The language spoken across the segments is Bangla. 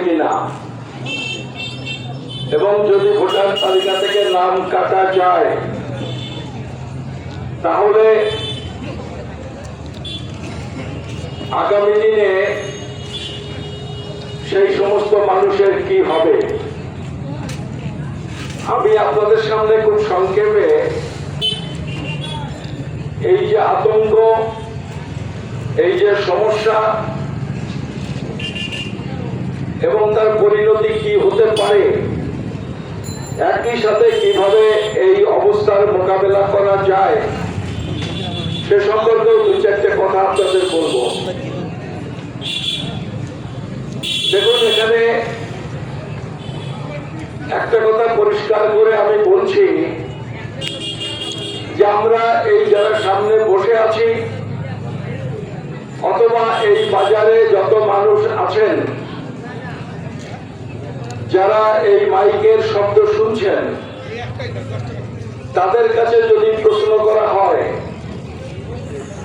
কিনা, এবং যদি ভোটার তালিকা থেকে নাম কাটা যায় তাহলে আগামী দিনে সেই সমস্ত মানুষের কি হবে। আমি আপনাদের সামনে খুব সংক্ষেপে এই যে আতঙ্ক, এই যে সমস্যা এবং তার পরিণতি কি হতে পারে, একই সাথে কিভাবে এই অবস্থার মোকাবেলা করা যায় সে সম্পর্কেও দু চারটে কথা আপনাদের বলবো। দেখুন, এখানে একটা কথা পরিষ্কার করে আমি বলছি যে আমরা এই যারা সামনে বসে আছি অথবা এই বাজারে যত মানুষ আছেন, যারা এই মাইকের শব্দ শুনছেন, তাদের কাছে যদি প্রশ্ন করা হয়,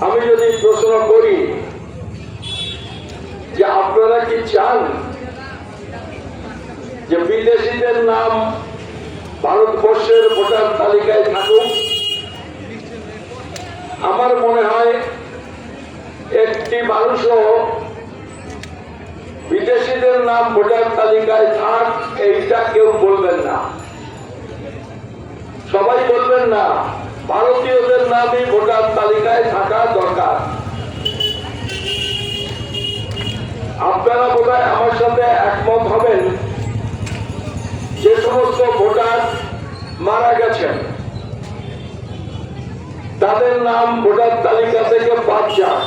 আমি যদি প্রশ্ন করি যে আপনারা কি চান যে বিদেশিদের নাম ভারতবর্ষের ভোটার তালিকায় থাকুক, আমার মনে হয় একটি মানুষও বিদেশিদের নাম ভোটার তালিকায় থাক এইটা কেউ বলবেন না। সবাই বলবেন না ভারতীয়দের নামই ভোটার তালিকায় থাকা দরকার। আপনারা বোধহয় আমার সাথে একমত হবেন, যে সমস্ত ভোটার মারা গেছেন তাদের নাম ভোটার তালিকা থেকে বাদ যাক,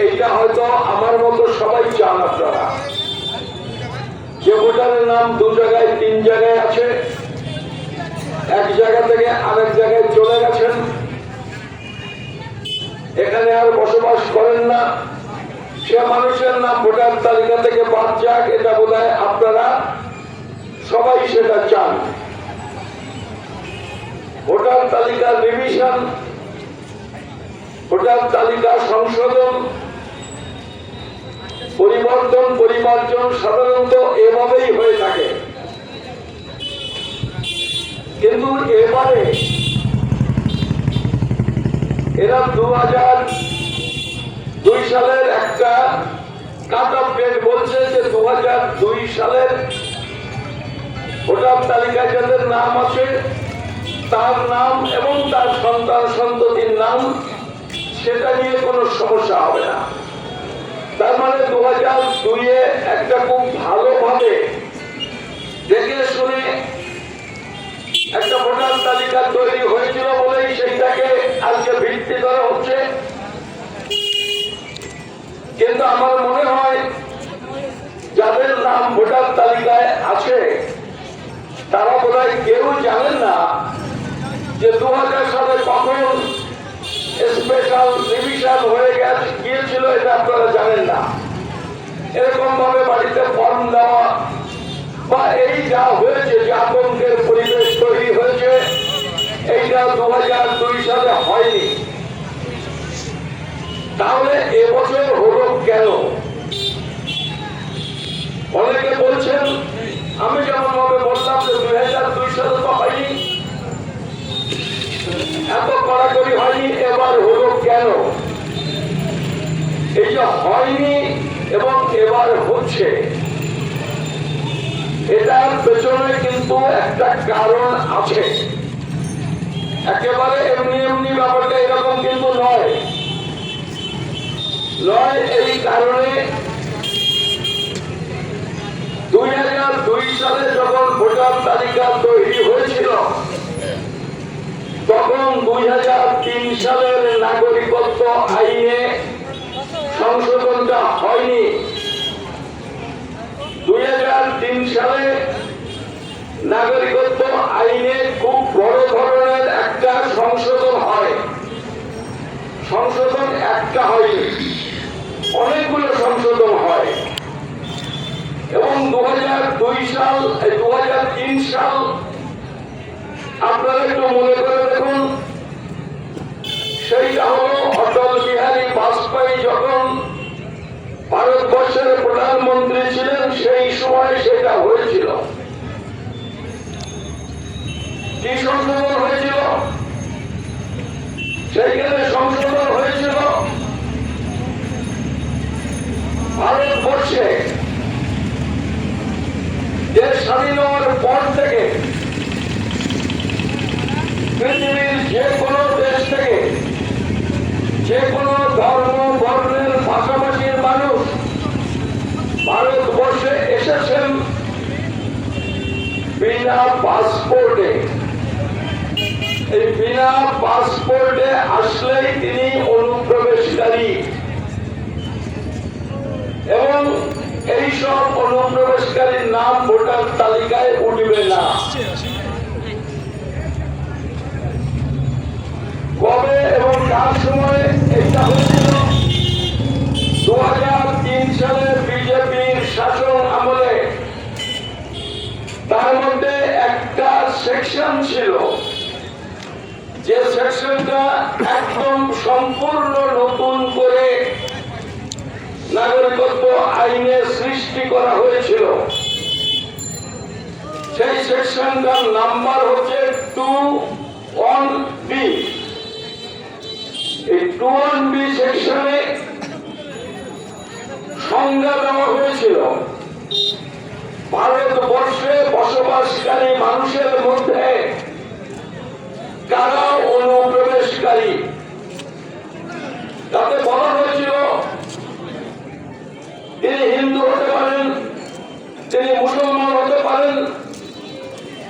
এইটা হয়তো আমার মতো সবাই চান। আপনারা যে ভোটারের নাম দু জায়গায় তিন জায়গায় আছে, এক জায়গা থেকে আরেক জায়গায় চলে গেছেন, এখানে আর বসবাস করেন না, সে মানুষের নাম ভোটার তালিকা থেকে বাদ যাক, এটা বোধহয় আপনারা সবাই সেটা চান। ভোটার তালিকার রিভিশন, ভোটার তালিকা সংশোধন, পরিবর্তন, পরিমার্জন সাধারণত এভাবেই হয়ে থাকে। কিন্তু এবারে এরা 2002 সালের একটা কাট অফ ডেট বলছে যে 2002 সালের ভোটার তালিকায় যাদের নাম আছে তার নাম এবং তার সন্তান সন্ততির নাম, সেটা নিয়ে কোনো সমস্যা হবে না। তার মানে 2002-এ একটা খুব ভালোভাবে দেখে শুনে একটা ভোটার তালিকা তৈরি হয়েছিল বলেই সেইটাকে আজকে ভিত্তি করা হচ্ছে। কিন্তু আমার মনে হয় যাদের নাম ভোটার তালিকায় আছে তারা বোধহয় কেউ জানেন না যে 2000 সালে কখন স্পেশাল ডিভিশন হয়ে গিয়েছিল, এটা আপনারা জানেন না। এরকম ভাবে বাড়িতে ফর্ম দেওয়া বা এই যা হয়েছে, যে আতঙ্কের পরিবেশ তৈরি হয়েছে, এইটা 2002 সালে হয়নি। তাহলে এবছর হলো কেন? অনেকে বলছেন, আমি যেমন ভাবে বললাম যে 2002 সালে তো হয়নি, এত কড়াকড়ি হয়নি, এবার হলো কেন? এই যে হয়নি এবং এবার হচ্ছে, এটার পেছনে কিন্তু একটা কারণ আছে। একেবারে এমনি এমনি ব্যাপারটা এরকম কিন্তু নয়। এই কারণে 2002 সালে যখন ভোটার তালিকা তৈরি হয়েছিল তখন 2003 সালের নাগরিকত্ব আইনে সংশোধনটা হয়নি। 2003 সালে নাগরিকত্ব আইনে খুব বড় ধরনের একটা সংশোধন হয়। সংশোধন একটা হয়নি, অনেকগুলো সংশোধন হয়। এবং 2003 সাল আপনারা একটু মনে করে দেখুন, সেইটা হলো অটল বিহারী বাজপেয়ী যখন ভারতবর্ষের প্রধানমন্ত্রী ছিলেন সেই সময় সেটা হয়েছিল। কি সংশোধন হয়েছিল? সেইখানে সংশোধন হয়েছিল ভারতবর্ষে দেশ স্বাধীন হওয়ার পর থেকে পৃথিবীর যে কোনো দেশ থেকে যে কোনো ধর্ম বর্ণের ভাষাভাষীর মানুষ ভারতবর্ষে এসেছেন বিনা পাসপোর্টে। এই বিনা পাসপোর্টে আসলেই তিনি অনুপ্রবেশকারী এবং এইসব অনুপ্রবেশকারীর নাম ভোটার তালিকায় উঠবে না। কবে এবং কার সময় এটা হয়েছিল? 2003 সালে বিজেপির শাসন আমলে। তার মধ্যে একটা সেকশন ছিল যে সেকশনটা একদম সম্পূর্ণ নতুন করে নাগরিকত্ব আইনে সৃষ্টি করা হয়েছিল। সেই সেকশনটার নাম্বার হচ্ছে 21B। এই 21B সেকশনে সংজ্ঞা দেওয়া হয়েছিল ভারতবর্ষে বসবাসকারী মানুষের মধ্যে কারা অনুপ্রবেশকারী। তাতে বলা হয়েছিল তিনি হিন্দু হতে পারেন, তিনি মুসলমান হতে পারেন,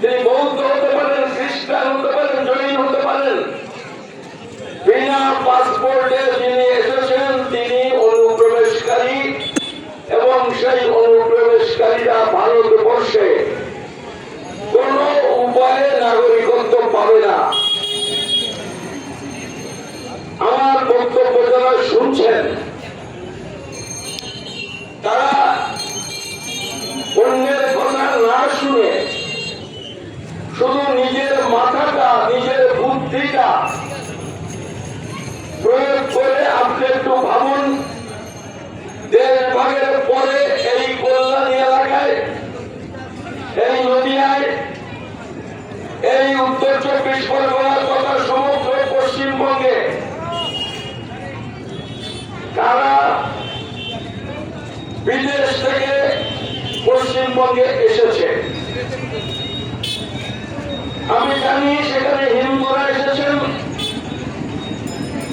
তিনি বৌদ্ধ হতে পারেন, খ্রিস্টান হতে পারেন, জৈন হতে পারেন। বিনা পাসপোর্টে যিনি এসেছেন তিনি অনুপ্রবেশকারী এবং সেই অনুপ্রবেশকারীরা ভারতবর্ষে কোন উপায়ে নাগরিকত্ব পাবে না। আমার বক্তব্য যারা শুনছেন তারা অন্যের কথা না শুনে শুধু নিজের মাথাটা, নিজের বুদ্ধিটা প্রয়োগ করে আপনি একটু ভাবুন, দেশ ভাগের পরে এই কল্যাণী এলাকায়, এই নদিয়ায়, এই উত্তর 24 পরগনার তথা সমগ্র পশ্চিমবঙ্গে কারা বিদেশ থেকে পশ্চিমবঙ্গে এসেছে। আমি জানি সেখানে হিন্দুরা এসেছেন,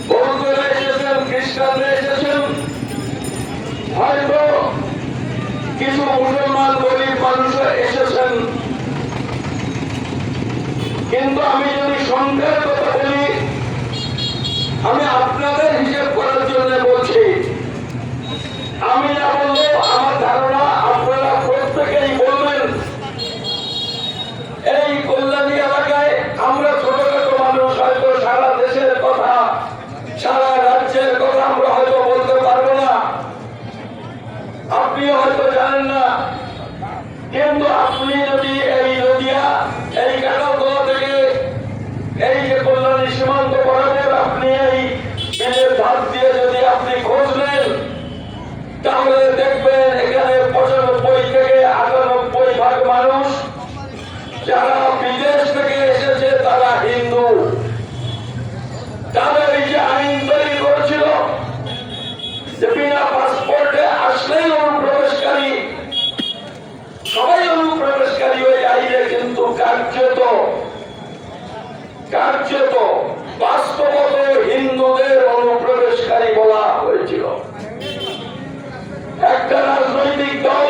বৌদ্ধরা এসেছেন, খ্রিস্টানরা এসেছেন, হয়তো কিছু মুসলমান গরিব মানুষরা এসেছেন। কিন্তু আমি যদি সংখ্যার কথা বলি, আমি আপনাদের হিসেব করার জন্য বলছি। আমি না বললেও আমার ধারণা আপনারা প্রত্যেকেই বলবেন এই কল্যাণী এলাকায় আমরা ছোটখাটো মানুষ, হয়তো সারা দেশের কথা, সারা রাজ্যের কথা আমরা হয়তো বলতে পারবো না, আপনি হয়তো জানেন না। কিন্তু আপনি যদি এই নদিয়া, এই কাটালতলা থেকে এই যে কল্যাণী সীমান্ত বরাবর আপনি এই বিলের ধার দিয়ে যদি আপনি খোঁজ নেন, তাহলে দেখবেন এখানে 95 থেকে 98% মানুষ যারা বিদেশ থেকে এসেছে তারা হিন্দু। তাদের এই যে আইন তৈরি করেছিল যে বিনা পাসপোর্টে আসলেই অনুপ্রবেশকারী, সবাই অনুপ্রবেশকারী হয়ে আইলে কিন্তু কার্যত বাস্তবত হিন্দুদের অনুপ্রবেশকারী বলা হয়েছিল। একটা রাজনৈতিক দল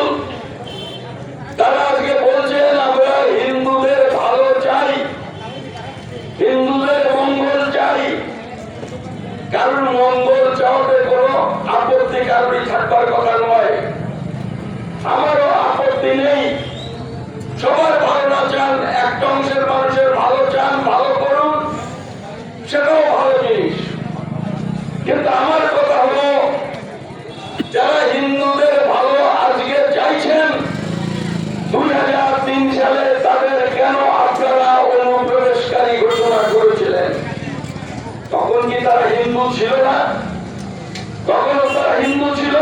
তারা আজকে বলছেন আমরা হিন্দুদের ভালো চাই, হিন্দুদের মঙ্গল চাই। কারণ মঙ্গল চাওয়াতে কোনো আপত্তি কারোরই থাকবার কথা নয়, আমারও আপত্তি নেই। সবার ভালো চান, একটা অংশের মানুষের ভালো চান, ভালো করুন, সেটাও ভালো জিনিস। কিন্তু আমার কথা হলো যারা হিন্দুদের ভালো আজকে চাইছেন, 2003 সালে তাদের কেন আপনারা অনুপ্রবেশকারী ঘোষণা করেছিলেন? তখন কি তারা হিন্দু ছিল না? তখনও তারা হিন্দু ছিল।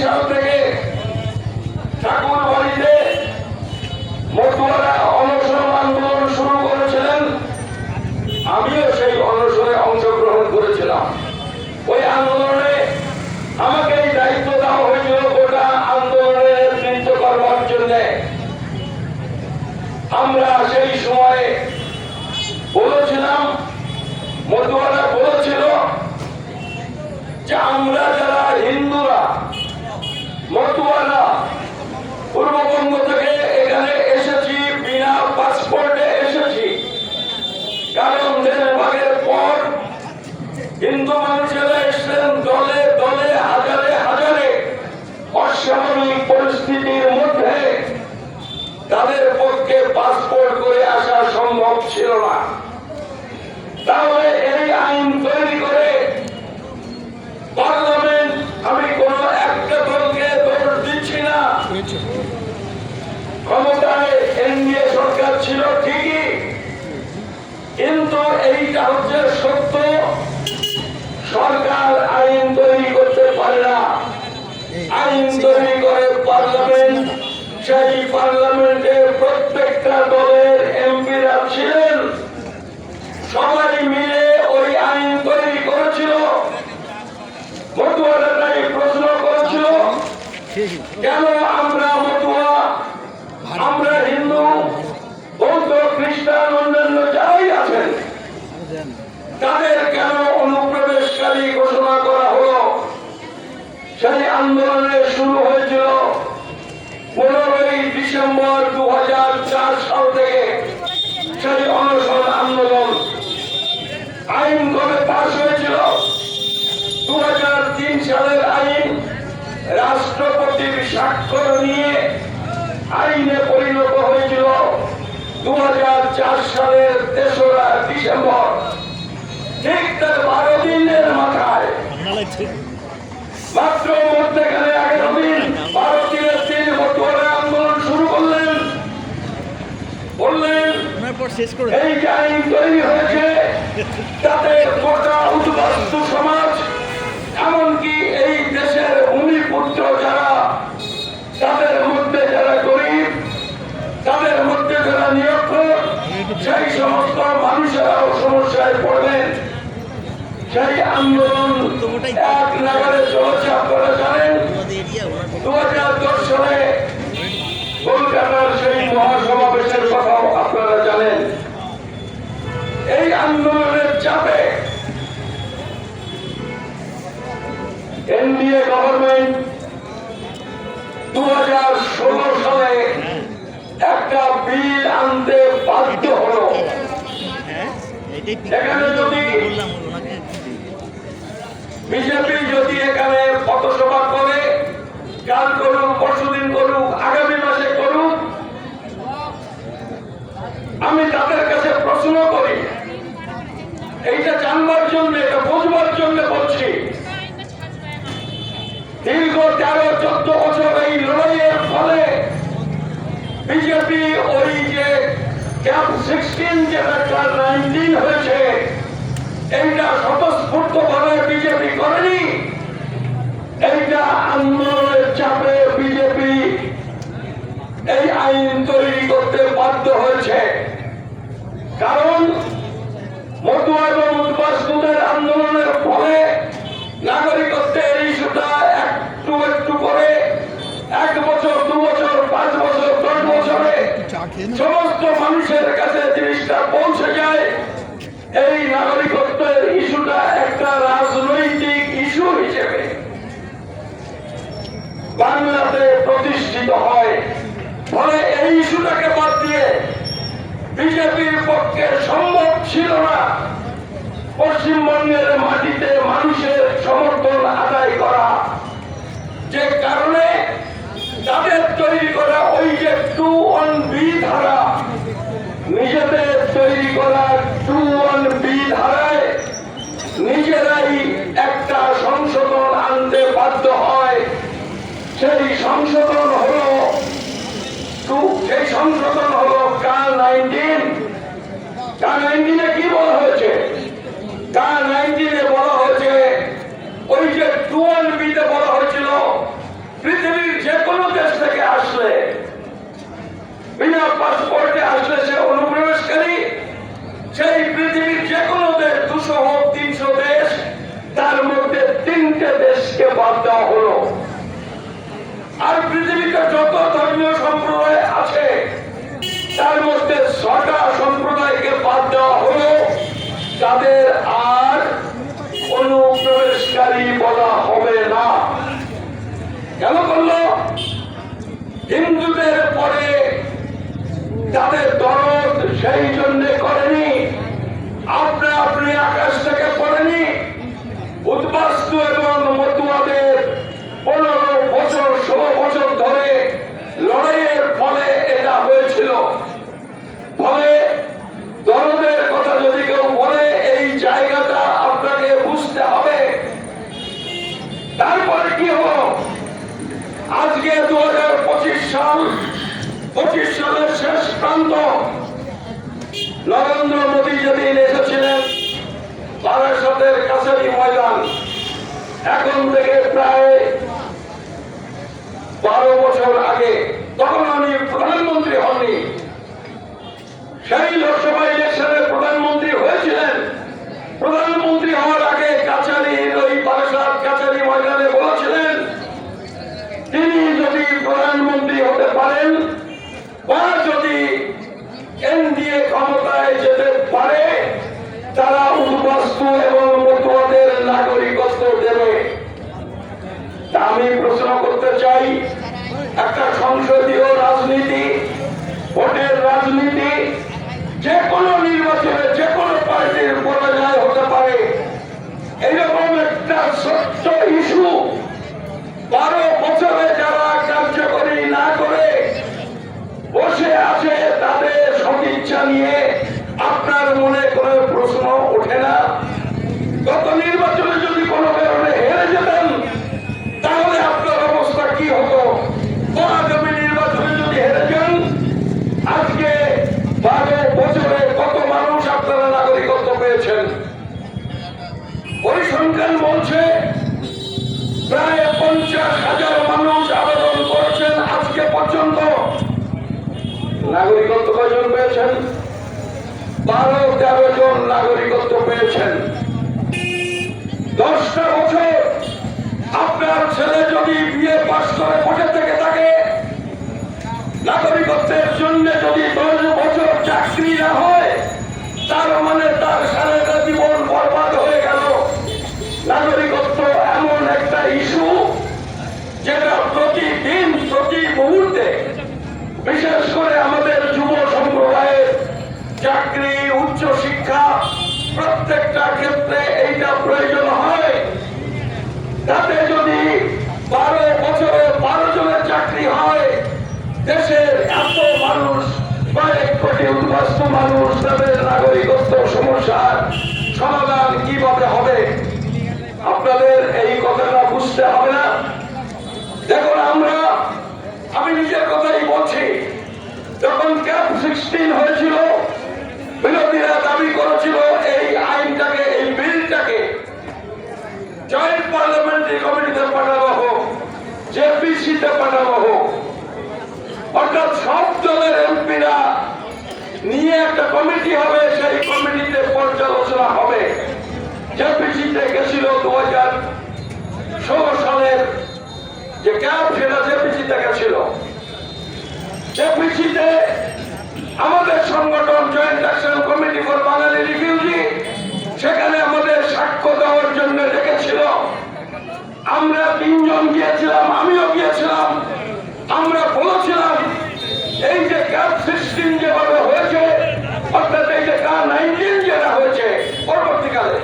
সাল থেকে ঠাকুর বাড়িতে মতুয়ারা অনশন আন্দোলন শুরু করেছিলেন। আমিও সেই অনশনে অংশগ্রহণ করেছিলাম। ওই আন্দোলনে আমাকে এই দায়িত্ব দেওয়া হয়েছিল গোটা আন্দোলনের নেতৃত্ব করবার জন্য। আমরা সেই সময় বলেছিলাম, মতুয়ারা বলেছিল যে আমরা যারা হিন্দুরা মতুয়ারা পূর্ববঙ্গ থেকে এখানে এসেছি, বিনা পাসপোর্টে এসেছি, কারণ দেশভাগের পর হিন্দু মানুষেরা এসেছেন দলে দলে, হাজারে হাজারে। অস্বাভাবিক পরিস্থিতির মধ্যে তাদের পক্ষে পাসপোর্ট করে আসা সম্ভব ছিল না। তাহলে এই আইন তৈরি করে পার্লামেন্ট, আমি কোন একটা দলকে দোষ দিচ্ছি না, ক্ষমতায় এনডিএ সরকার ছিল ঠিকই, কিন্তু এইটা হচ্ছে সত্য, সরকার আইন তৈরি করতে পারে না। আইন তৈরি করে পার্লামেন্ট। সেই পার্লামেন্টে প্রত্যেকটা দলের এমপিরা ছিলেন, সবাই মিলে ওই আইন তৈরি করেছিল। মতুয়ারাই প্রশ্ন করেছিল, কেন আমরা মতুয়া, আমরা হিন্দু, বৌদ্ধ, খ্রিস্টান, অন্যান্য যারাই আছেন তাদের কেন অনুপ্রবেশকারী ঘোষণা করা হলো? সেই আন্দোলনের শুরু হয়েছিল 15ই ডিসেম্বর 2004 সাল থেকে। সেই অনশন আন্দোলন আইন কবে পাশ হয়েছিল? 2003 সালের আইন রাষ্ট্রপতির স্বাক্ষর নিয়ে আইনে পরিণত হয়েছিল 2004 সালের 3রা ডিসেম্বর। ঠিক তার 12 দিনের মাথায়, মাত্র মধ্যেখানে 11 দিন, 12 দিনের দিন মতুয়ারা আন্দোলন শুরু করলেন। বললেন এই যে আইন তৈরি হয়েছে তাতে গোটা উদ্বাস্তু সমাজ, এমনকি এই দেশের ভূমিপুত্র যারা, তাদের মধ্যে যারা গরিব, তাদের মধ্যে যারা নিরক্ষর, সেই সমস্ত মানুষেরাও সমস্যায় পড়বেন। সেই আন্দোলন এক নাগারে চলেছে। আপনারা জানেন 2010 সালে কলকাতার সেই মহাসমাবেশের কথাও আপনারা জানেন। এই আন্দোলনের চাপে এনডিএ গভর্নমেন্ট 2016 সালে একটা বিল আনতে বাধ্য হলো। এখানে যদি বিজেপি যদি এখানে পথসভা করে, কাল করুক, পরশুদিন করুক, আগামী মাসে করুক, আমি তাদের কাছে প্রশ্ন করি, এইটা জানবার জন্য, এটা বুঝবার জন্য বলছি। দীর্ঘ 13-14 বছর এই লড়াইয়ের ফলে বিজেপি ওই যে ক্যাম্প 16 যেটা 19 হয়েছে, এইটা স্বতঃস্ফূর্ত ভাবে বিজেপি করেনি। এইটা আন্দোলনের চাপে বিজেপি এই আইন তৈরি করতে বাধ্য হয়েছে। কারণ মতুয়া এবং উদ্বাস্তুদের আন্দোলনের ফলে নাগরিকত্বের ইস্যুটা একটু একটু করে 1 বছর, 2 বছর, 5 বছর, 10 বছরে সমস্ত মানুষের কাছে জিনিসটা পৌঁছে যায়। এই নাগরিকত্বের ইস্যুটা একটা রাজনৈতিক ইস্যু হিসেবে বাংলাতে প্রতিষ্ঠিত হয়। ফলে এই ইস্যুটাকে বাদ দিয়ে বিজেপির পক্ষে সম্ভব ছিল না পশ্চিমবঙ্গের মাটিতে মানুষের সমর্থন আদায় করা। যে কারণে তাদের তৈরি করা ওই যে 21B ধারা, নিজেদের তৈরি করা 21B ধারায় নিজেরাই একটা সংশোধন আনতে বাধ্য হয়। সেই সংশোধন হলো K-19। K-19 কি বলা হয়েছে? K-19 বলা হয়েছে ওই যে 21B তে বলা হয়েছিল বিনা পাসপোর্টে আসলে সে অনুপ্রবেশকারী। সেই পৃথিবীর যে কোনো দেশ, 200 হোক 300 দেশ, তার মধ্যে 3টে দেশকে বাদ দেওয়া হলো। আর পৃথিবীতে যত ধর্মীয় সম্প্রদায় আছে তার মধ্যে 6টা সম্প্রদায়কে বাদ দেওয়া হলো, তাদের আর অনুপ্রবেশকারী বলা হবে না। কেন করলো? হিন্দুদের পরে তাদের দরদ সেই জন্য করেনি, আপনি আকাশ থেকে পড়েনি। উদ্বাস্তু এবং মতুয়াদের 15 বছর 16 বছর ধরে লড়াইয়ের ফলে এটা হয়েছিল। ফলে দরদের কথা যদি কেউ বলে, এই জায়গাটা আপনাকে বুঝতে হবে। তারপরে কি হলো? আজকে 2025 সাল, 25 সালের শেষ প্রান্ত। নরেন্দ্র মোদী যেদিন এসেছিলেন বারাসতের কাছারি ময়দান, এখন থেকে প্রায় 12 বছর আগে, তখন উনি প্রধানমন্ত্রী হননি। সেই লোকসভা ইলেকশনে প্রধানমন্ত্রী হয়েছিলেন। প্রধানমন্ত্রী হওয়ার আগে কাছারির ওই বারাসত কাছারি ময়দানে বলেছিলেন, তিনি যদি প্রধানমন্ত্রী হতে পারেন বা যদি এনডিএ ক্ষমতায় যেতে পারে, তারা উদ্বাস্তু এবং মতুয়াদের নাগরিকত্ব দেবে। আমি প্রশ্ন করতে চাই, একটা সংসদীয় রাজনীতি, ভোটের রাজনীতি, যে কোনো নির্বাচনে যে কোনো পার্টির পরাজয় হতে পারে, এইরকম একটা সত্য ইস্যু 12 বছরে যারা কার্যকরী না করে বসে আছে, তাদের সদিচ্ছা নিয়ে আপনার মনে কোনো প্রশ্ন ওঠে না? গত নির্বাচনে যদি কোনো কারণে হেরে যেতেন, তাহলে আপনার অবস্থা কি হতো? আগামী নির্বাচনে যদি হেরে যান, আজকে 12 বছরে কত মানুষ আপনারা নাগরিকত্ব পেয়েছেন? পরিসংখ্যান বলছে প্রায় 50,000 মানুষ আবেদন করেছেন আজকে পর্যন্ত। নাগরিকত্ব কয়জন পেয়েছেন? 12-13 জন নাগরিকত্ব পেয়েছেন। 10টা বছর আপনার ছেলে যদি বিএ পাস করে বসে থেকে থাকে, নাগরিকত্বের জন্য যদি 10 বছর চাকরি না হয়, তার মানে তার সারাটা জীবন বরবাদ হয়ে গেল। নাগরিকত্ব এমন একটা ইস্যু যেটা প্রতিদিন প্রতি মুহূর্তে, বিশেষ করে আমাদের যুব সম্প্রদায়ের চাকরি, উচ্চ শিক্ষা, প্রত্যেকটা ক্ষেত্রে এইটা প্রয়োজন হয়। তাতে যদি 12 বছরে 12 জনের চাকরি হয়, দেশের এত মানুষ, কয়েক কোটি উদ্বাস্তু মানুষ, তাদের নাগরিকত্ব সমস্যার সমাধান কিভাবে হবে? আপনাদের এই কথাটা বুঝতে হবে না? দেখুন, আমি নিজের কথাই বলছি, যখন ক্যাপ 16 হয়েছিল, বিরোধীরা দাবি করেছিল এই আইনটাকে, এই বিলটাকে জয়েন্ট পার্লামেন্টারি কমিটিতে পাঠানো হোক, জেপিসিতে পাঠানো হোক, অর্থাৎ সব দলের এমপিরা নিয়ে একটা কমিটি হবে, সেই কমিটিতে পর্যালোচনা হবে। জেপিসিতে গেছিল 2016 সালের যে ক্যাপ, সেটা জেপিসিতে গেছিল। জেপিসিতে আমাদের সংগঠন joint action committee for Bangali refugee সেখানে আমাদের সাক্ষ্য দেওয়ার জন্য ডেকেছিল। আমরা 3 জন গিয়েছিলাম, আমিও গিয়েছিলাম। আমরা বলেছিলাম, এই যে ক্যাপ 16 যেভাবে হয়েছে, অর্থাৎ এই যে CAR-19 যেটা হয়েছে পরবর্তীকালে,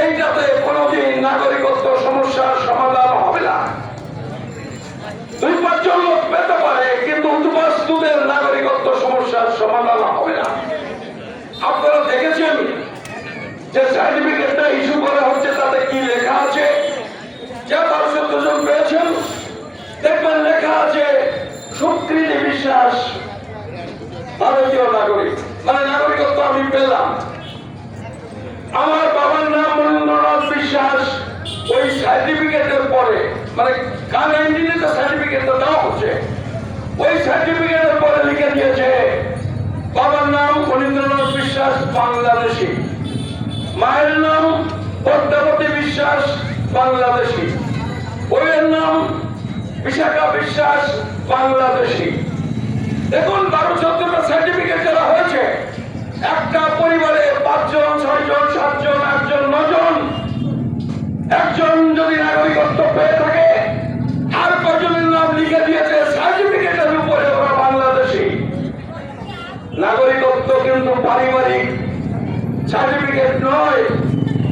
এইটাতে কোনোদিন নাগরিকত্ব সমস্যার সমাধান হবে না। 2-5 জন লোক পেতে পারে, কিন্তু উদ্বাস্তুদের নাগরিকত্ব সমস্যার সমাধান হবে না। আপনারা দেখেছেন যে সার্টিফিকেটটা ইস্যু করা হচ্ছে, তাতে কি লেখা আছে? যে 12 জন পেয়েছেন, দেখবেন লেখা আছে সুকৃতি বিশ্বাস ভারতীয় নাগরিক, মানে নাগরিকত্ব আমি পেলাম। আমার বাবার নাম মহেন্দ্রনাথ বিশ্বাস, ওই সার্টিফিকেটের পরে, মানে CAR-19 সার্টিফিকেটটা দেওয়া হচ্ছে, ওই সার্টিফিকেটের পরে লিখে দিয়েছে বাবার নাম ফণীন্দ্রনাথ বিশ্বাস বাংলাদেশি, মায়ের নাম পদ্মাবতী বিশ্বাস বাংলাদেশি, বইয়ের নাম বিশাখা বিশ্বাস বাংলাদেশি। দেখুন 12-14টা সার্টিফিকেট যারা হয়েছে, একটা পরিবারে 5 জন 6 জন 7 জন 8 জন 9 জন, একজন যদি নাগরিকত্ব পেয়ে থাকে আর কজনের নাম লিখে দিয়েছে সার্টিফিকেটের উপরে ওরা বাংলাদেশি। নাগরিকত্ব কিন্তু পারিবারিক সার্টিফিকেট নয়,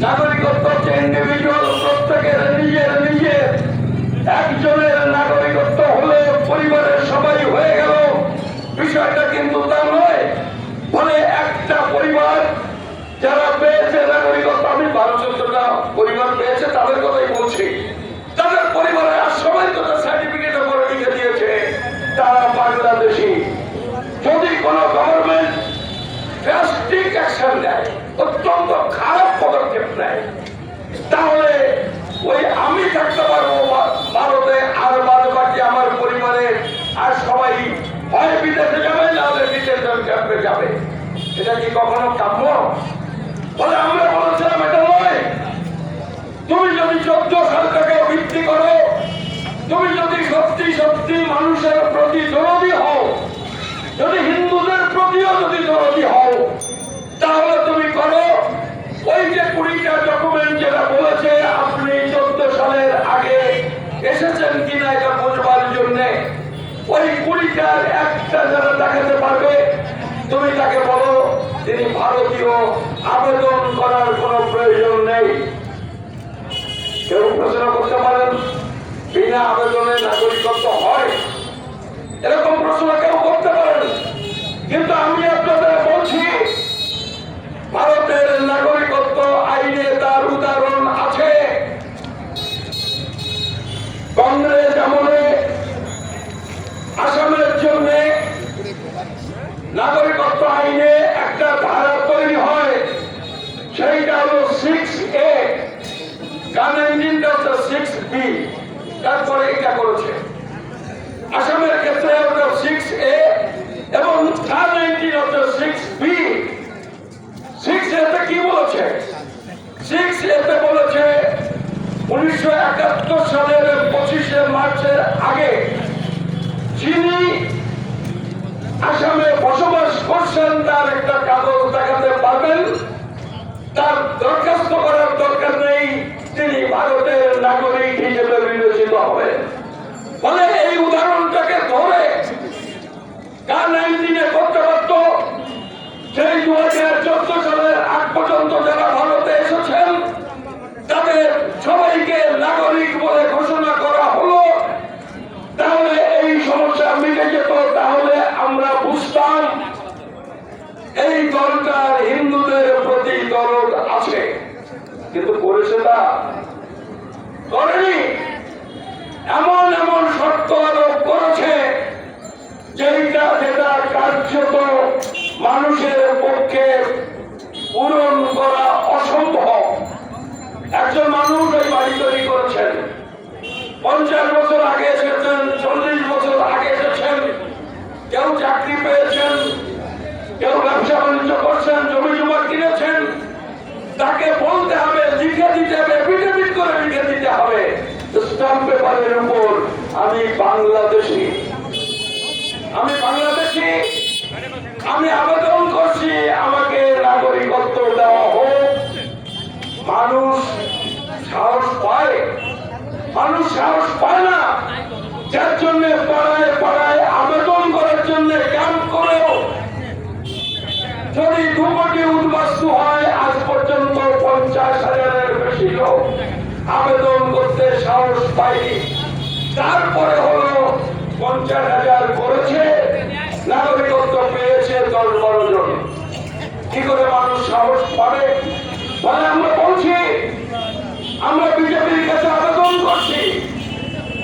নাগরিকত্ব হচ্ছে ইন্ডিভিজুয়াল, প্রত্যেকের নিজের নিজের। একজনের নাগরিকত্ব হলে পরিবারের সবাই হয়ে গেল, বিষয়টা কিন্তু তা নয়। ফলে একটা পরিবার যারা পেয়েছে নাগরিকত্ব, আমি 12-14টা পরিবার পেয়েছে তাদের কথাই বলছি, তাদের পরিবারে আর সবাই তো সার্টিফিকেট করে লিখে দিয়েছে তারা বাংলাদেশি। যদি কোন গভর্নমেন্ট ড্রাস্টিক অ্যাকশন নেয়, অত্যন্ত খারাপ পদক্ষেপ নেয়, তাহলে ওই আমি থাকতে পারবো ভারতে, আর বাদ বাকি আমার পরিবারের আর সবাই হয় বিদেশে যাবে, নাহলে ডিটেনশন ক্যাম্পে যাবে। এটা কি কখনো কাম্য? বলে আমরা বলেছিলাম এটা নয়। তুমি যদি 14 সাল থেকে ভিত্তি করো, তুমি যদি সত্যি সত্যি মানুষের প্রতি দরদি হও, যদি হিন্দুদের প্রতিও যদি দরদি হও, তাহলে তুমি করো। ওই যে 20টা ডকুমেন্ট যেটা বলেছে, আপনি 14 সালের আগে এসেছেন কিনা এটা বুঝবার জন্য, ওই 20টার একটা যারা দেখাতে পারবে, তুমি তাকে বলো তিনি ভারতীয়, আবেদন করার কোন প্রয়োজন নেই। কেউ প্রশ্ন করতে পারেন বিনা আবেদনে নাগরিকত্ব হয়, এরকম প্রশ্ন কেউ করতে পারেন। কিন্তু আমি আপনাদের বলছি, ভারতের নাগরিকত্ব আইনে তার উদাহরণ আছে। কংগ্রেস আমলে আসামের জন্য নাগরিকত্ব আইনে একটা ধারা তৈরি হয়, সেইটা হলো 6A, গান ইঞ্জিনটা হচ্ছে 6B, তারপরে এটা করেছে। আসামের ক্ষেত্রে হচ্ছে 6A এবং গান ইঞ্জিন হচ্ছে 6B। 6A তে কি বলেছে? 6A তে বলেছে 1971 সালের 25শে মার্চের আগে যিনি আসামে বসবাস করছেন তার একটা কাগজ দেখাতে পারবেন, তার দরখাস্ত করার দরকার নেই, তিনি ভারতের নাগরিক হিসেবে বিবেচিত হবেন। ফলে এই উদাহরণটাকে ধরে গান-19 করতে পারত। সেই 2014 সালের আগ পর্যন্ত যারা ভারতে এসেছেন তাদের সবাইকে নাগরিক বলে ঘোষণা করা হলো, তাহলে এই সমস্যা মিটে যেত। তাহলে আমরা বুঝতাম এই দলটার হিন্দুদের প্রতি দরদ আছে। কিন্তু করেছে না, করেনি। এমন এমন শর্ত আরোপ করেছে যেটা কার্যত মানুষের পক্ষে পূরণ করা অসম্ভব। একজন মানুষ ওই বাড়ি তৈরি করেছেন, 50 বছর আগে এসেছেন, 40 বছর আগে এসেছেন, কেউ চাকরি পেয়েছেন, কেউ ব্যবসা বাণিজ্য করছেন, জমি জমা কিনেছেন, তাকে বলতে হবে, লিখে দিতে হবে, এফিডেভিট করে লিখে দিতে হবে স্ট্যাম্প পেপারের উপর আমি বাংলাদেশি, আমি বাংলাদেশি, আমি আবেদন করছি আমাকে নাগরিকত্ব দেওয়া হোক। মানুষ সাহস পায়? মানুষ সাহস পায় না, যার জন্য পাড়ায় পাড়ায় আবেদন করার জন্য ক্যাম্প করেও যদি 2 কোটি উদ্বাস্তু হয়, আজ পর্যন্ত 50,000-এর বেশি লোক আবেদন করতে সাহস পায়নি। তারপরে হলো 50,000 করেছে, নাগরিকত্ব পেয়েছে 10-12 জন। কি করে মানুষ সাহস পাবে? বলে আমরা বলছি, আমরা বিজেপির কাছে আবেদন করছি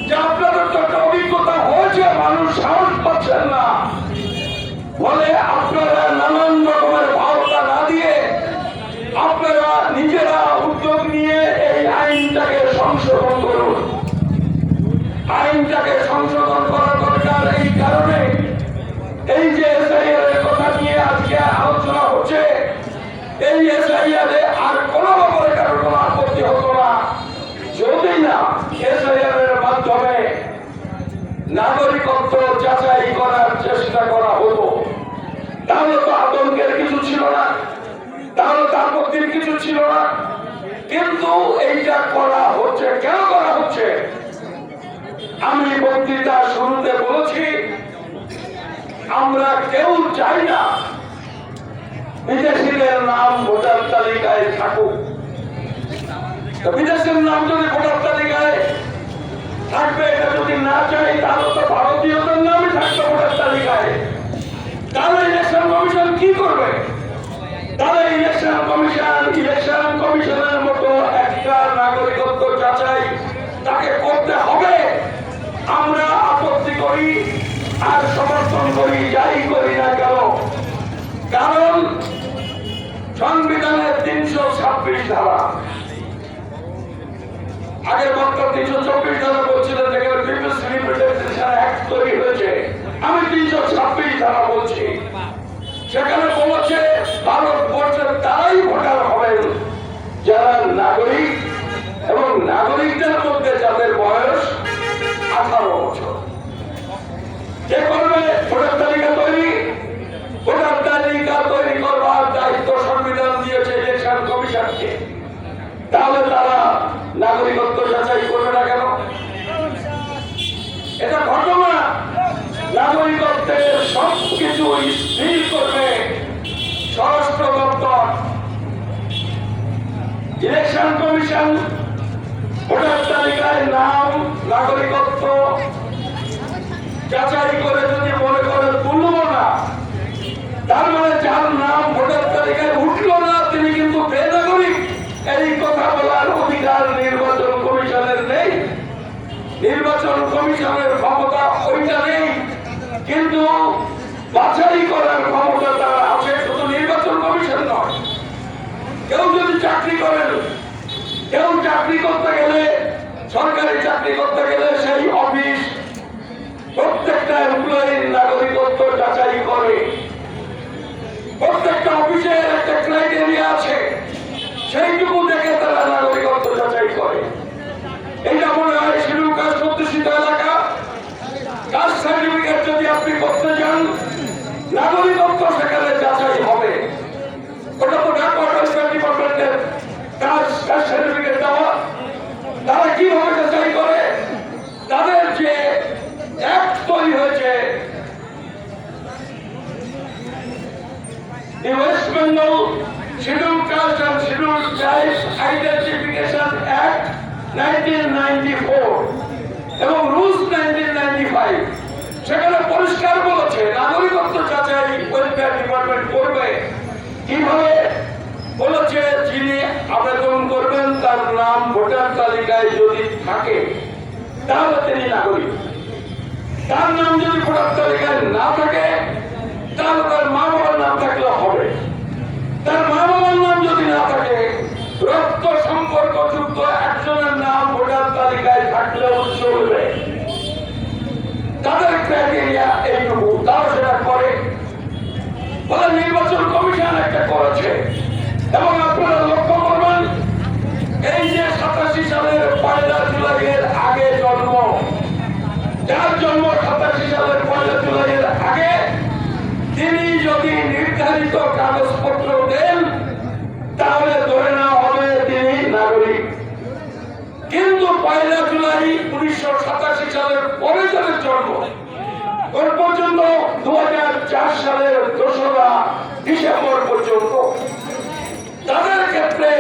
যে আপনাদের তো একটা অভিজ্ঞতা হয়েছে, মানুষ সাহস পাচ্ছেন না, বলে আপনারা নানান রকমের ভাবনা না দিয়ে আপনারা নিজেরা উদ্যোগ নিয়ে এই আইনটাকে সংশোধন করুন। আইনটাকে সংশোধন করা দরকার এই কারণে, এই এসআইআরে আর কোনো ব্যাপারে কারোর কোনো আপত্তি হতো না যদি না এসআইআরের মাধ্যমে নাগরিকত্ব যাচাই করার চেষ্টা করা হতো। তাহলে তো আতঙ্কের কিছু ছিল না, তাহলে তো আপত্তির কিছু ছিল না। কিন্তু এইটা করা হচ্ছে, কেন করা হচ্ছে? আমি বক্তৃতা শুরুতে বলেছি, আমরা কেউ চাই না বিদেশিদের নাম ভোটার তালিকায় থাকুক। বিদেশের নাম যদি ভোটার তালিকায় থাকবে, এটা যদি না চাই, তাহলে তো ভারতীয়দের নামই থাকবে ভোটার তালিকায়। তাহলে ইলেকশন কমিশন কি করবে? তাহলে ইলেকশন কমিশনের মতো একটা নাগরিকত্ব যাচাই তাকে করতে হবে। আমরা আপত্তি করি আর সমর্থন করি, যাই করি না কেন, কারণ সংবিধানের 326 ধারা, আগের বক্তব্য 324 ধারা বলছিলেন, যেখানে পিপলস রিপ্রেজেন্টেশন অ্যাক্ট তৈরি হয়েছে। আমি 326 ধারা বলছি, সেখানে বলেছে ভারতবর্ষের তারাই ভোটার হবেন যারা নাগরিক এবং নাগরিকদের মধ্যে যাদের বয়স 18 বছর। কে করবে ভোটার তালিকা তৈরি? ভোটার তালিকা তৈরি করবার দায়িত্ব সংবিধান দিয়েছে ইলেকশন কমিশনকে। তাহলে তারা নাগরিকত্ব যাচাই করবে না কেন? এটা ঘটনা। নাগরিকত্বের সবকিছু স্থির করবে স্বরাষ্ট্র দপ্তর। ইলেকশন কমিশন ভোটার তালিকায় নাম, নাগরিকত্ব যাচাই করে যদি মনে করে তুলব না, তার মানে যার নাম ভোটার তালিকায় উঠল না তিনি কিন্তু বেনাগরিক, এই কথা বলার অধিকার নির্বাচন কমিশনের নেই। নির্বাচন কমিশনের ক্ষমতা ওইটা নেই, কিন্তু বাছাই করার ক্ষমতা তার আছে। শুধু নির্বাচন কমিশন নয়, কেউ যদি চাকরি করেন, কেউ চাকরি করতে গেলে, সরকারি চাকরি করতে গেলে সেই অফিস প্রত্যেকটা এমপ্লয়ির নাগরিকত্ব যাচাই করে। প্রত্যেকটা অফিসের একটা ক্রাইটেরিয়া আছে, সেইটুকু দেখে তারা নাগরিকত্ব যাচাই করে। এটা মনে হয় শিডিউল কাস্ট অধ্যুষিত এলাকা। কাস্ট সার্টিফিকেট যদি আপনি করতে যান, নাগরিকত্ব সেখানে যাচাই হবে। ওটা তো ঢাকা ওয়েলফেয়ার ডিপার্টমেন্টের কাজ, কাস্ট সার্টিফিকেট দেওয়া। তারা কিভাবে যাচাই করে? তাদের যে অ্যাক্ট তৈরি হয়েছে, the West Bengal scheduled caste and scheduled tribes identification act 1994 এবং রুলস 1995, সেখানে পরিষ্কার বলেছে নাগরিকত্ব যাচাই ওয়েলফেয়ার ডিপার্টমেন্ট করবে। কিভাবে বলেছে? যিনি আবেদন করবেন তার নাম ভোটার তালিকায় যদি থাকে তাহলে তিনি নাগরিক। তার নাম যদি ভোটার তালিকায় না থাকে তাহলে তার মা বাবার নাম থাকলে হবে। তার মা বাবার নাম যদি না থাকে, রক্ত সম্পর্কযুক্ত একজনের নাম ভোটার তালিকায় থাকলেও চলবে। তাদের ক্রাইটেরিয়া এইটুকু, তারা সেটা করে। বলে নির্বাচন কমিশন একটা করেছে। এবং আপনারা লক্ষ্য করবেন, এই যে 87 সালের 1 জুলাইয়ের আগে জন্ম, যার জন্ম 87 সালের 1 জুলাইয়ের আগে, তিনি যদি নির্ধারিত কাগজপত্র দেন তাহলে ধরে নেওয়া হবে তিনি নাগরিক। কিন্তু 1 জুলাই 1987 সালের পরে যাদের জন্ম, কোন পর্যন্ত 2004 সালের 2রা ডিসেম্বর পর্যন্ত, তাদের ক্ষেত্রে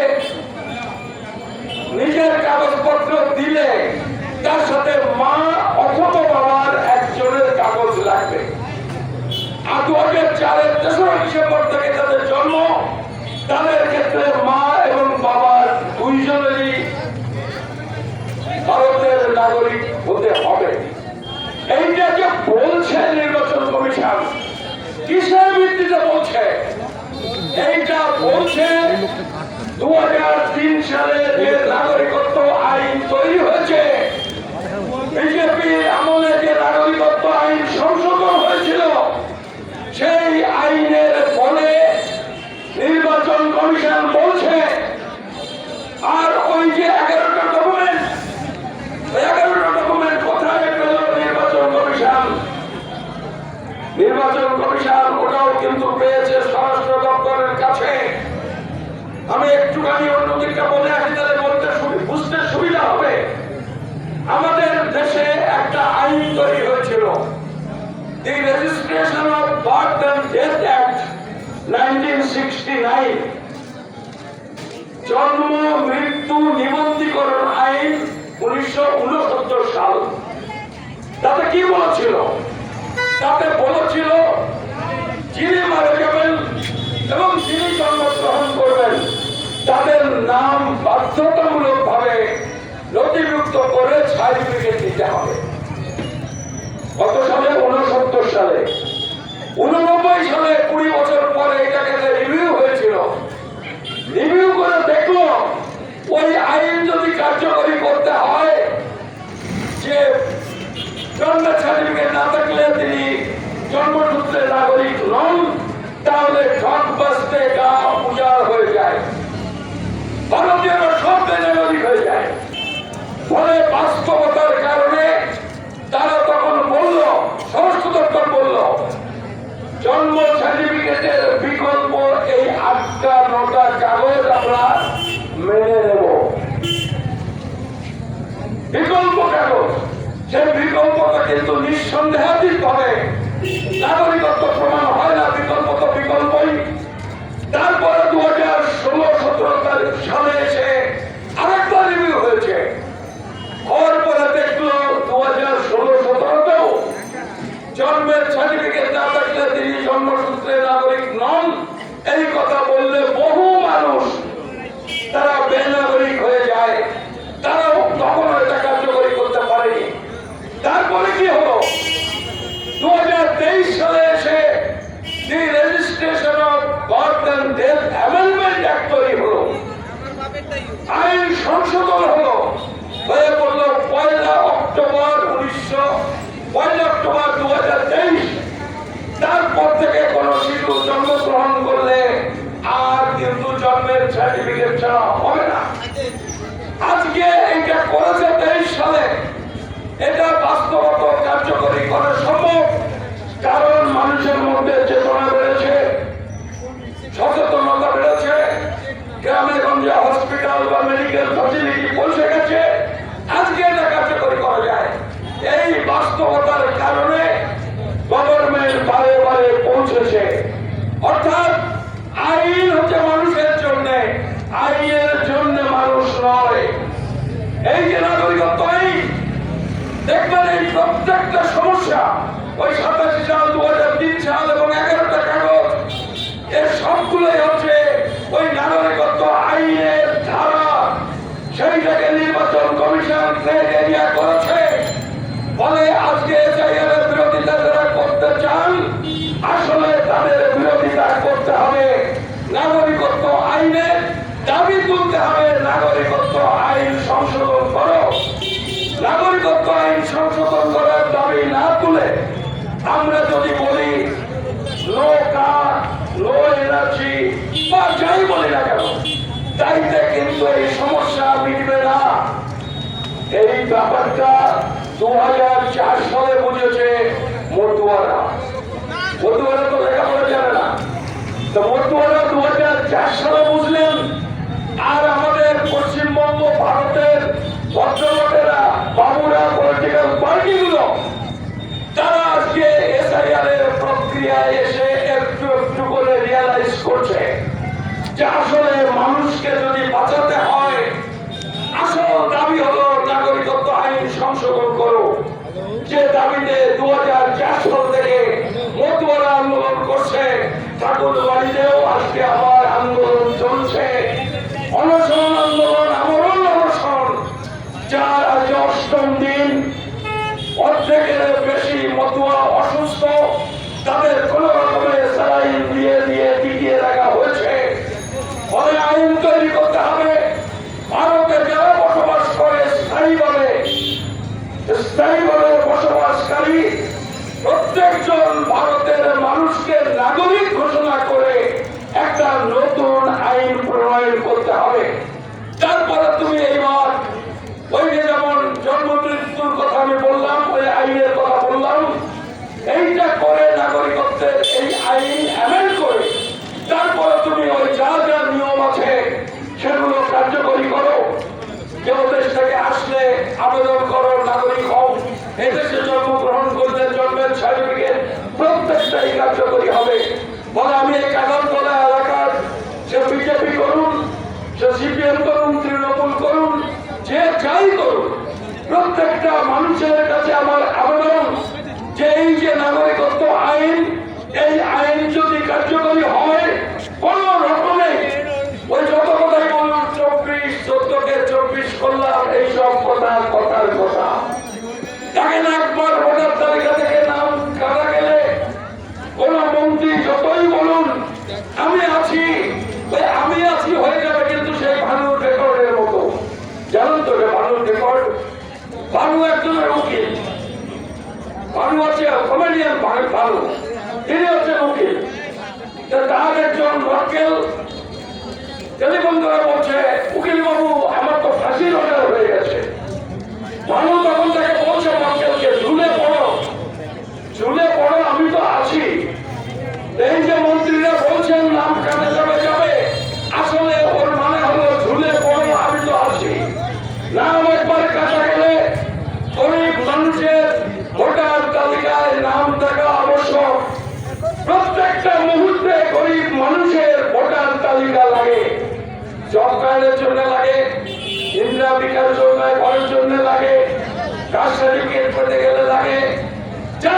নিজের কাগজপত্র দিলে তার সাথে মা অথবা বাবার একজনের কাগজ লাগবে। আর 2004-এর 3রা ডিসেম্বর থেকে তাদের জন্ম, তাদের ক্ষেত্রে মা এবং বাবার দুইজনেরই ভারতের নাগরিক হতে হবে। এইটা যে বলছে নির্বাচন কমিশন, কিসের ভিত্তিতে বলছে? এইটা বলছে 2003 সালে যে নাগরিকত্ব আইন তৈরি হয়েছে, বিজেপি আমলে যে নাগরিকত্ব আইন সংশোধন হয়েছিল, সেই আইনের ফলে নির্বাচন কমিশন বলছে নির্বাচন কমিশন ওটাও কিন্তু পেয়েছে স্বরাষ্ট্র দপ্তরের কাছে। আমি একটুখানি অন্যদিকটা বলে আসি, তাহলে বলতে বুঝতে সুবিধা হবে। আমাদের দেশে একটা আইন তৈরি হয়েছিল, the registration of birth and death act 1969, জন্ম মৃত্যু নিবন্ধীকরণ আইন 1969 সাল। তাতে কি বলেছিল? তাতে বলেছিল যিনি মারা যাবেন এবং যিনি জন্মগ্রহণ করবেন তাদের নাম বাধ্যতামূলক ভাবে নথিভুক্ত করে সার্টিফিকেট দিতে হবে। কত সালে? 69 সালে। 89 সালে 20 বছর পরে এটাকে রিভিউ হয়েছিল। রিভিউ করে দেখলো ওই আইন যদি কার্যকরী করতে হয়, যে জন্মের সার্টিফিকেট না থাকলে তিনি জন্মসূত্রে নাগরিক নন, তাহলে ঠক বাঁচতে গা উজাড় হয়ে যায়, ভারতীয়রা সব নাগরিক হয়ে যায়। ফলে বাস্তবতার কারণে তারা তখন বলল, স্বরাষ্ট্র দপ্তর বলল, জন্ম সার্টিফিকেটের বিকল্প এই 8টা 9টা কাগজ আমরা মেনে নেব। বিকল্প কাগজ, সেই বিকল্পটা কিন্তু নিঃসন্দেহাতীত ভাবে নাগরিকত্ব প্রমাণ হয় না। বিকল্প তো বিকল্পই। তারপরে 2016-17 সালে এসে আরেকটা রিভিউ হয়েছে। হওয়ার পরে দেখলো 2016-17তেও জন্মের সার্টিফিকেট না থাকলে তিনি জন্মসূত্রে নাগরিক নন, এই কথা বললে বহু মানুষ তারা বেনাগরিক হয়ে যায়। তারাও তখন এটা কার্যকরী করতে পারেনি। তারপরে কি হলো? 2023 সালে এসে the registration of birth and death amendment act তৈরি হলো, আইন সংশোধন হলো, হয়ে পড়ল 1 অক্টোবর 2023। তারপর থেকে কোন শিশু জন্মগ্রহণ করলে আর কিন্তু জন্মের সার্টিফিকেট ছাড়া হবে না। আজকে এটা করেছে 23 সালে। এটা বাস্তবত কার্যকরী করা সম্ভব, কারণ মানুষের মধ্যে চেতনা বেড়েছে, সচেতনতা বেড়েছে, গ্রামে গঞ্জে হসপিটাল বা মেডিকেল ফ্যাসিলিটি পৌঁছে গেছে। আজকে এটা কার্যকরী করা যায়। এই বাস্তবতার কারণে গভর্নমেন্ট বারে বারে পৌঁছেছে। অর্থাৎ আইন হচ্ছে মানুষের জন্য, আইনের জন্য মানুষ নয়। এই যে নাগরিকত্ব আইন, দেখবেন এই প্রত্যেকটা সমস্যা, ওই 87 সাল, 2003 সাল এবং 11টা কাগজ, এর সবগুলোই হচ্ছে ওই নাগরিকত্ব আইনের ধারা। সেইটাকে নির্বাচন কমিশন ট্রেড এরিয়া করেছে। ফলে আজকে এসআইআরের বিরোধিতা যারা করতে চান, আসলে তাদের বিরোধিতা করতে হবে নাগরিকত্ব আইনের দাবি তুলতে হবে। নাগরিকত্ব আইন সংশোধন করো। নাগরিকত্ব আইন সংশোধন করার দাবি না তুলে আমরা যদি বলি নো কার, নো এনার্জি বা যাই বলি না কেন, তাইতে কিন্তু এই সমস্যা মিটবে না। এই ব্যাপারটা 2004 সালে বুঝেছে মতুয়ারা। মতুয়ারা তো লেখাপড়া জানে না, তো মতুয়ারা 2004 সালে বুঝলেন। আর আমাদের পশ্চিমবঙ্গ, ভারতের ভদ্রলোকেরা, বাবুরা, পলিটিক্যাল পার্টিগুলো, তারা আজকে এসআইআর এর প্রক্রিয়ায় এসে একটু একটু করে রিয়ালাইজ করছে যে আসলে মানুষকে যদি বাঁচাতে হয়, আসল দাবি হলো নাগরিকত্ব আইন সংশোধন করো। যে দাবিতে 2004 সাল থেকে মতুয়ারা আন্দোলন করছে, ঠাকুরবাড়িতেও আজকে আবার আন্দোলন চলছে। অনশন আন্দোলন, আমরণ অনশন, যার আজ 8ম দিন। অর্ধেকের বেশি মতুয়া অসুস্থ, তাদের কোন রকমের স্যালাইন দিয়ে দিয়ে টিকিয়ে রাখা হয়েছে। ফলে আইন তৈরি করতে হবে। ভারতে যারা বসবাস করে স্থায়ীভাবে বসবাসকারী প্রত্যেকজন ভারতের মানুষকে নাগরিক ঘোষণা করে একটা নতুন আইন প্রণয়ন করতে হবে। তারপরে তুমি এইবার ওই যে যেমন জন্ম মৃত্যুর কথা আমি বললাম, ওই আইনের কথা বললাম, এইটা করে নাগরিক প্রত্যেকটা মানুষের কাছে আমার আবেদন যে এই যে নাগরিকত্ব আইন, এই আইন যদি কার্যকরী হয়, কোন রকমে ওই যত কথাই বলুন 24-14 24 করলাম, এইসব কথার কথা দেখেন, একবার ভোটার তালিকা থেকে নাম কাটা গেলে কোন মন্ত্রী যতই বলুন আমি আছি হয়ে যাবে, কিন্তু সেই ভানুর রেকর্ডের মতো। জানেন তো ভানুর রেকর্ড? ভানু একজনের উকিল, ভানু আছে কমেডিয়ান ভানু, তিনি হচ্ছেন উকিল। তার একজন মক্কেল টেলিফোন করে বলছে, উকিল বাবু আমার তো ফাঁসির অর্ডার হয়ে গেছে। ভানু তখন তাকে বলছে মক্কেলকে, ঝুলে পড়ো, আমি তো আছি। এই যে মন্ত্রীরা বলছেন নাম কাটে যাবে, আসলে ওর মানে হলো ঝুলে পড়ো, আমি তো আছি। নাম একবার কাটা গেলে গরিব মানুষের ভোটার তালিকায় নাম থাকা আবশ্যক। প্রত্যেকটা মুহূর্তে গরিব মানুষের ভোটার তালিকা লাগে, জব কার্ডের জন্য লাগে, ইন্দিরা বিকাশ যোজনায় ঘরের জন্য লাগে, কাস্ট সার্টিফিকেট করতে গেলে লাগে, যা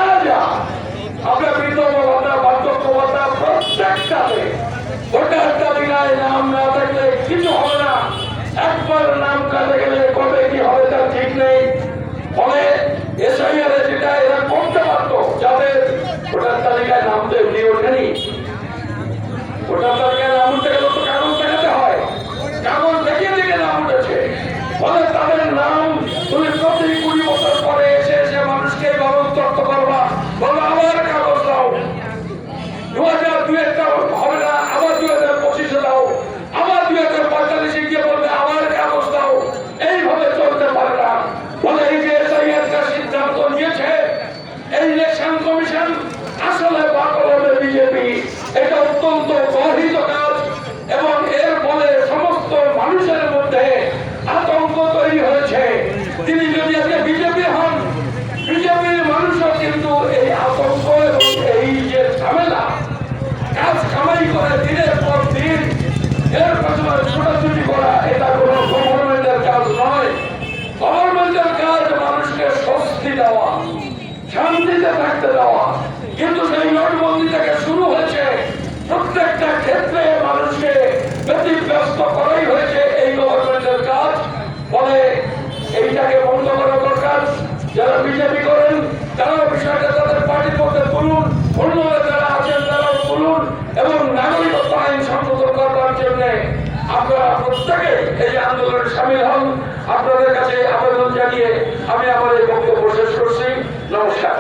আপনার বিধবা ভাতা, বার্ধক্য ভাতা, প্রত্যেকটাতে ভোটার তালিকায় নাম না থাকলে কিছু হবে না। একবার নাম কাটে গেলে কবে কি হবে তার ঠিক নেই। ফলে এসআইআর যেটা এরা করতে পারত, যাদের ভোটার তালিকায় নাম তো এমনি ওঠেনি, ভোটার তালিকায় নাম উঠতে গেলে তো কাগজ দেখাতে হয়, কাগজ দেখিয়ে নাম উঠেছে। ফলে তাদের নাম তুমি প্রতি 20 বছর পরে এসে মানুষকে এইভাবে উত্তপ্ত করবা, বলো আবার কাগজ দাও, 2002 হবে না, আবার 2025 দাও, আবার 2045 গিয়ে বলবে আবার কাগজ দাও, এইভাবে চলতে পারে না। ফলে এই যে এসআইআর সিদ্ধান্ত নিয়েছে এই ইলেকশন কমিশন, আসলে বাকলমে বিজেপি, এটা অত্যন্ত গর্হিত কাজ এবং এর ফলে সমস্ত মানুষের মধ্যে আতঙ্ক তৈরি হয়েছে। তিনি যদি আজকে বিজেপি হন, বিজেপির মানুষও কিন্তু এই আতঙ্ক এবং এই যে ঝামেলা কাজ কামাই করে দিনের পর দিন এর পেছনে ছোটাছুটি করা, এটা কোন গভর্নমেন্টের কাজ নয়। গভর্নমেন্টের কাজ মানুষকে স্বস্তি দেওয়া, শান্তিতে থাকতে দেওয়া। কিন্তু সেই নোটবন্দি থেকে শুরু হয়েছে প্রত্যেকটা ক্ষেত্রে মানুষকে ব্যতিব্যস্ত করাই হয়েছে এই গভর্নমেন্টের কাজ। ফলে এইটাকে বন্ধ করা দরকার। যারা বিজেপি করেন তারাও বিষয়টা তাদের পার্টির মধ্যে তুলুন, অন্যরা যারা আছেন তারাও তুলুন এবং নাগরিকত্ব আইন সংশোধন করবার জন্য আপনারা প্রত্যেকে এই আন্দোলনে সামিল হন। আপনাদের কাছে আবেদন জানিয়ে আমি আমার এই বক্তব্য শেষ করছি। নমস্কার।